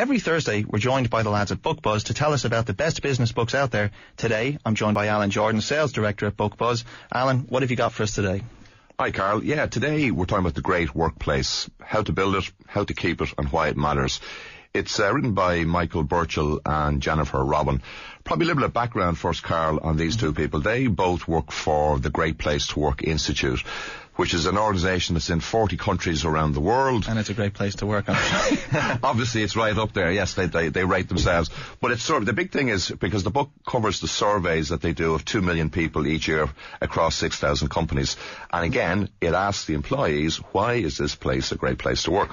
Every Thursday, we're joined by the lads at BookBuzz to tell us about the best business books out there. Today, I'm joined by Alan Jordan, Sales Director at BookBuzz. Alan, what have you got for us today? Hi, Carl. Yeah, today we're talking about the great workplace, how to build it, how to keep it, and why it matters. It's written by Michael Burchell and Jennifer Robin. Probably a little bit of background first, Carl, on these two people. They both work for the Great Place to Work Institute, which is an organisation that's in 40 countries around the world. And it's a great place to work, Obviously, it's right up there. Yes, they rate themselves. But it's sort of, the big thing is, because the book covers the surveys that they do of 2 million people each year across 6,000 companies. And again, it asks the employees, why is this place a great place to work?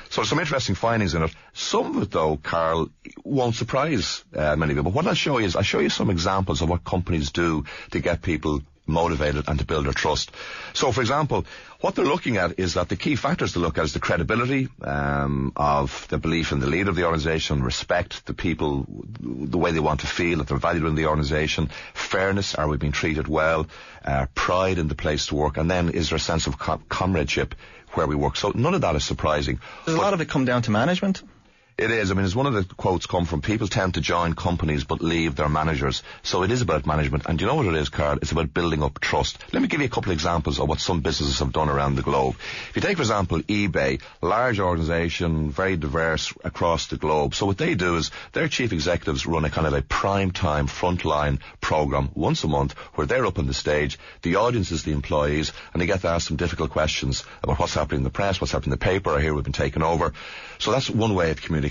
So some interesting findings in it. Some of it, though, Carl, won't surprise many people. What I'll show you is, I'll show you some examples of what companies do to get people motivated and to build their trust. So, for example, what they're looking at is that the key factors to look at is the credibility of the belief in the leader of the organisation, respect, the people, the way they want to feel, that they're valued in the organisation, fairness, are we being treated well, pride in the place to work, and then is there a sense of comradeship where we work. So none of that is surprising. Does a lot of it come down to management? It is. I mean, as one of the quotes come from, people tend to join companies but leave their managers. So it is about management. And do you know what it is, Carl? It's about building up trust. Let me give you a couple of examples of what some businesses have done around the globe. If you take, for example, eBay, large organisation, very diverse across the globe. So what they do is their chief executives run a kind of a prime time frontline program once a month where they're up on the stage, the audience is the employees, and they get to ask them difficult questions about what's happening in the press, what's happening in the paper. I hear we've been taken over. So that's one way of communicating.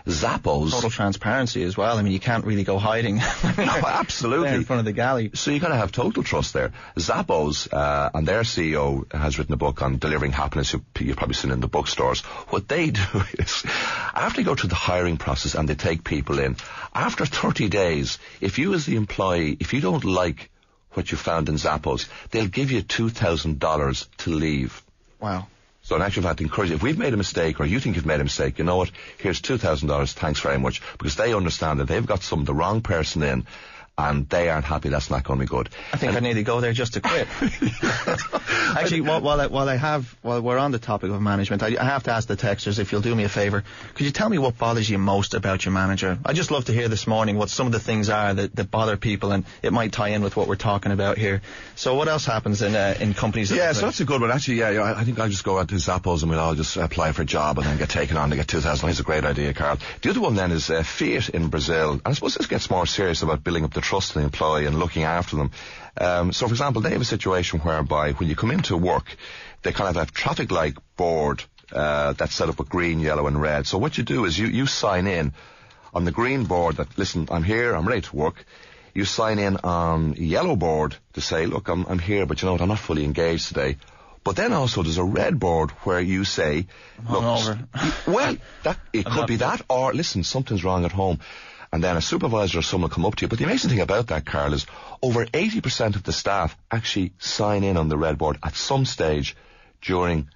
Zappos. Total transparency as well. I mean, you can't really go hiding. No, absolutely. In front of the galley. So you got to have total trust there. Zappos, and their CEO has written a book on delivering happiness. You've probably seen it in the bookstores. What they do is, after they go through the hiring process and they take people in, after 30 days, if you as the employee, if you don't like what you found in Zappos, they'll give you $2,000 to leave. Wow. So in actual fact, encourage you. If we've made a mistake, or you think you've made a mistake, you know what? Here's $2,000. Thanks very much. Because they understand that they've got the wrong person in, and they aren't happy. That's not going to be good. I think I need to go there just to quit. Actually, while we're on the topic of management, I have to ask the texters, if you'll do me a favour, could you tell me what bothers you most about your manager? I'd just love to hear this morning what some of the things are that bother people, and it might tie in with what we're talking about here. So what else happens in companies? Yeah, so that's a good one. Actually, yeah, I think I'll just go out to Zappos and we'll all just apply for a job and then get taken on to get $2,000. It's a great idea, Carl. The other one then is Fiat in Brazil. And I suppose this gets more serious about building up the trust of the employee and looking after them. So, for example, they have a situation whereby when you come into work, they kind of have traffic light board that's set up with green, yellow and red. So what you do is you sign in on the green board that, listen, I'm here, I'm ready to work. You sign in on yellow board to say, look, I'm here, but you know what, I'm not fully engaged today. But then also there's a red board where you say, look, well, it could be that, or listen, something's wrong at home. And then a supervisor or someone will come up to you. But the amazing thing about that, Carl, is over 80% of the staff actually sign in on the red board at some stage during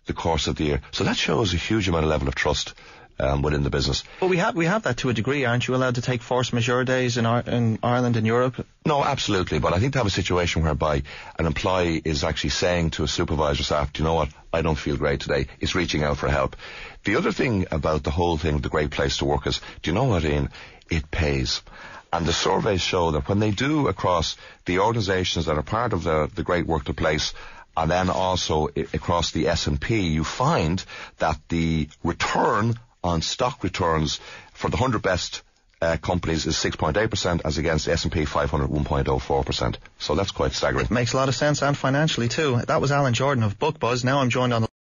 the course of the year. So that shows a huge amount of level of trust within the business. But we have that to a degree. Aren't you allowed to take force majeure days in Ireland and Europe? No, absolutely. But I think to have a situation whereby an employee is actually saying to a supervisor staff, do you know what, I don't feel great today, is reaching out for help. The other thing about the whole thing, the great place to work, is, do you know what, Ian? It pays. And the surveys show that when they do across the organisations that are part of the great workplace, and then also across the S&P, you find that the return on stock returns for the 100 best companies is 6.8% as against the S&P 500 1.04%. So that's quite staggering. Makes a lot of sense, and financially too. That was Alan Jordan of BookBuzz. Now I'm joined on the